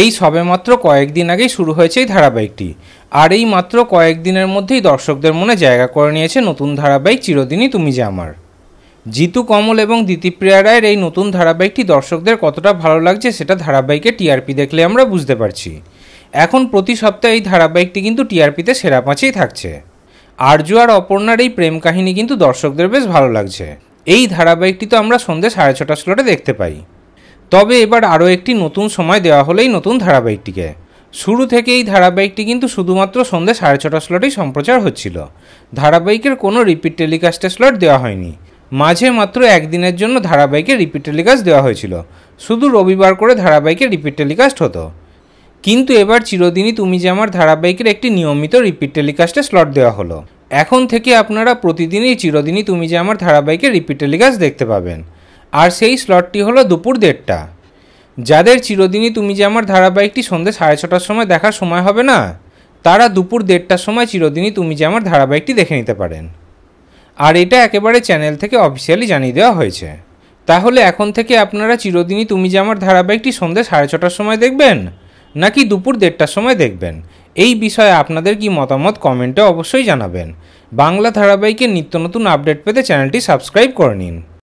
এই সবেমাত্র কয়েকদিন আগেই শুরু হয়েছে এই ধারাবাহিকটি, আর এই মাত্র কয়েকদিনের মধ্যেই দর্শকদের মনে জায়গা করে নিয়েছে নতুন ধারাবাহিক চিরদিনই তুমি যে আমার। জিতু কমল এবং দিতিপ্রিয়া রায়ের এই নতুন ধারাবাহিকটি দর্শকদের কতটা ভালো লাগছে সেটা ধারাবাহিকের টিআরপি দেখলে আমরা বুঝতে পারছি। এখন প্রতি সপ্তাহে এই ধারাবাহিকটি কিন্তু টিআরপিতে সেরা পাঁচেই থাকছে। আরজু আর অপর্ণার এই প্রেম কাহিনী কিন্তু দর্শকদের বেশ ভালো লাগছে। এই ধারাবাহিকটি তো আমরা সন্ধ্যে 6:30 স্লটে দেখতে পাই। তবে এবার আরও একটি নতুন সময় দেওয়া হলেই নতুন ধারাবাহিকটিকে। শুরু থেকে এই ধারাবাহিকটি কিন্তু শুধুমাত্র সন্ধ্যে 6:30 স্লটেই সম্প্রচার হচ্ছিল। ধারাবাহিকের কোনো রিপিট টেলিকাস্টের স্লট দেওয়া হয়নি। মাঝে মাত্র একদিনের জন্য ধারাবাহিকের রিপিট টেলিকাস্ট দেওয়া হয়েছিল, শুধু রবিবার করে ধারাবাহিকের রিপিট টেলিকাস্ট হতো। কিন্তু এবার চিরদিনই তুমি যে আমার ধারাবাহিকের একটি নিয়মিত রিপিট টেলিকাস্টে স্লট দেওয়া হলো। এখন থেকে আপনারা প্রতিদিনই চিরদিনই তুমি যে আমার ধারাবাহিকের রিপিট টেলিকাস্ট দেখতে পাবেন, আর সেই স্লটটি হলো দুপুর 1:30। যাদের চিরদিনই তুমি যে আমার ধারাবাহিকটি সন্ধ্যে 6:30টার সময় দেখার সময় হবে না, তারা দুপুর 1:30টার সময় চিরদিনই তুমি যে আমার ধারাবাহিকটি দেখে নিতে পারেন। আর এটা একেবারে চ্যানেল থেকে অফিসিয়ালি জানিয়ে দেওয়া হয়েছে। তাহলে এখন থেকে আপনারা চিরদিনই তুমি যে আমার ধারাবাহিকটি সন্ধ্যে 6:30টার সময় দেখবেন নাকি দুপুর 1:30টার সময় দেখবেন, এই বিষয়ে আপনাদের কি মতামত কমেন্টে অবশ্যই জানাবেন। বাংলা ধারাবাহিকের নিত্য নতুন আপডেট পেতে চ্যানেলটি সাবস্ক্রাইব করে নিন।